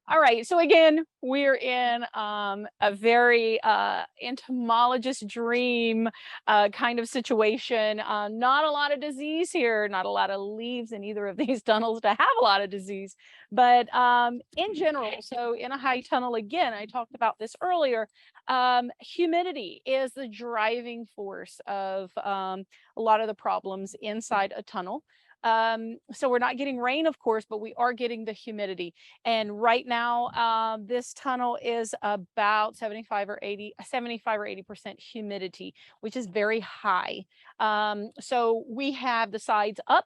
All right, so again, we're in a very entomologist dream kind of situation. Not a lot of disease here, not a lot of leaves in either of these tunnels to have a lot of disease, but in general, so in a high tunnel, again, I talked about this earlier, humidity is the driving force of a lot of the problems inside a tunnel. So we're not getting rain, of course, but we are getting the humidity. And right now, this tunnel is about 75 or 80% humidity, which is very high. So we have the sides up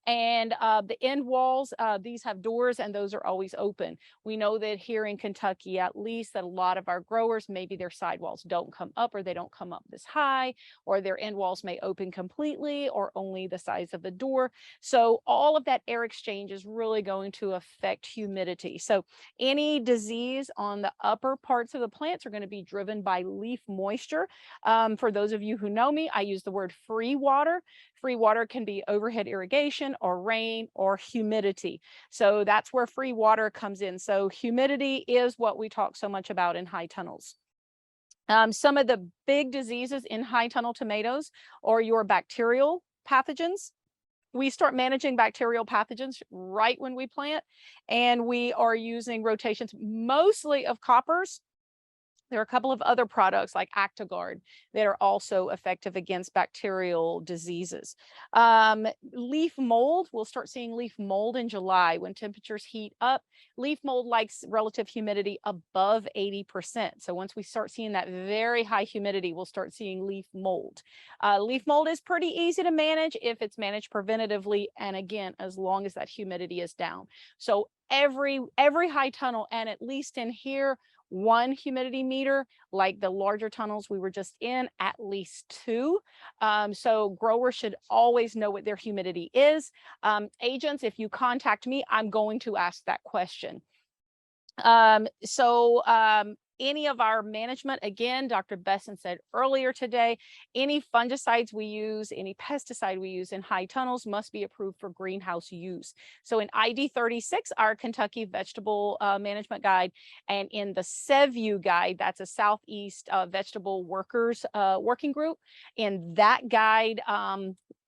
and the end walls, these have doors and those are always open. We know that here in Kentucky, at least, that a lot of our growers, maybe their sidewalls don't come up or they don't come up this high, or their end walls may open completely or only the size of the door. So all of that air exchange is really going to affect humidity. So any disease on the upper parts of the plants are going to be driven by leaf moisture. For those of you who know me, I use the word free water. Free water can be overhead irrigation or rain or humidity. So that's where free water comes in. So humidity is what we talk so much about in high tunnels. Some of the big diseases in high tunnel tomatoes are your bacterial pathogens. We start managing bacterial pathogens right when we plant, and we are using rotations mostly of coppers. There are a couple of other products like Actigard that are also effective against bacterial diseases. Leaf mold, we'll start seeing leaf mold in July when temperatures heat up. Leaf mold likes relative humidity above 80%. So once we start seeing that very high humidity, we'll start seeing leaf mold. Leaf mold is pretty easy to manage if it's managed preventatively. And again, as long as that humidity is down. So every high tunnel, and at least in here, one humidity meter, like the larger tunnels we were just in, at least two. So growers should always know what their humidity is. Agents, if you contact me, I'm going to ask that question. Any of our management, again, Dr. Besson said earlier today, any fungicides we use, any pesticide we use in high tunnels must be approved for greenhouse use. So in ID 36, our Kentucky Vegetable Management Guide, and in the SEVU Guide, that's a Southeast Vegetable Workers Working Group, in that guide,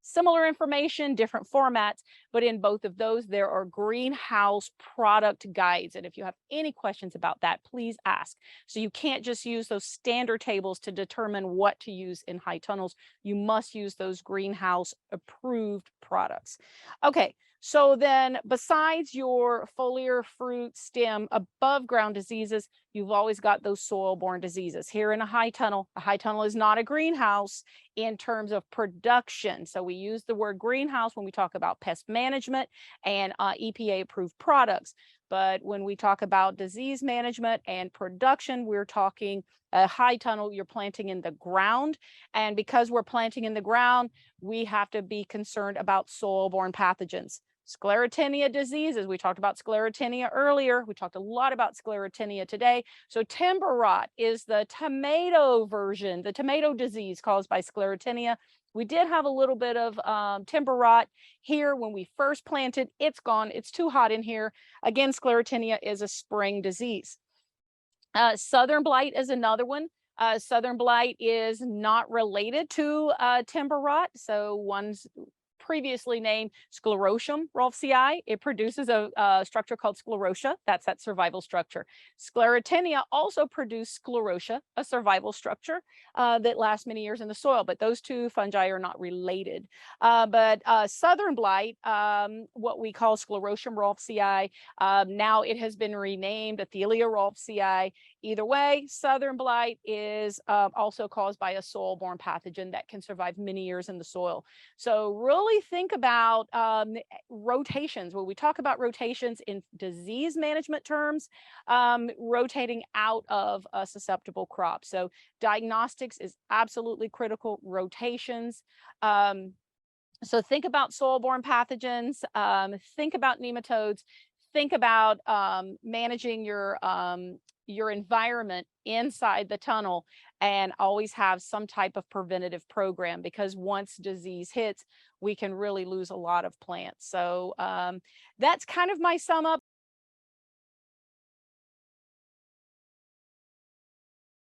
similar information, different formats, but in both of those, there are greenhouse product guides. And if you have any questions about that, please ask. So you can't just use those standard tables to determine what to use in high tunnels. You must use those greenhouse approved products. Okay, so then besides your foliar, fruit, stem, above ground diseases, you've always got those soil-borne diseases. Here in a high tunnel is not a greenhouse in terms of production. So we use the word greenhouse when we talk about pest management and EPA approved products. But when we talk about disease management and production, we're talking a high tunnel, you're planting in the ground. And because we're planting in the ground, we have to be concerned about soil-borne pathogens. Sclerotinia diseases, we talked about sclerotinia earlier. We talked a lot about sclerotinia today. So timber rot is the tomato version, the tomato disease caused by sclerotinia. We did have a little bit of timber rot here when we first planted. It's gone. It's too hot in here. Again, sclerotinia is a spring disease. Southern blight is another one. Southern blight is not related to timber rot. So one's previously named Sclerotium rolfsii. It produces a structure called sclerotia. That's that survival structure. Sclerotinia also produced sclerotia, a survival structure that lasts many years in the soil, but those two fungi are not related. But southern blight, what we call Sclerotium rolfsii, now it has been renamed Athelia rolfsii. Either way, southern blight is also caused by a soil-borne pathogen that can survive many years in the soil. So really think about rotations. When we talk about rotations in disease management terms, rotating out of a susceptible crop. So diagnostics is absolutely critical. Rotations. So think about soil-borne pathogens, think about nematodes, think about managing your environment inside the tunnel, and always have some type of preventative program, because once disease hits, we can really lose a lot of plants. So that's kind of my sum up.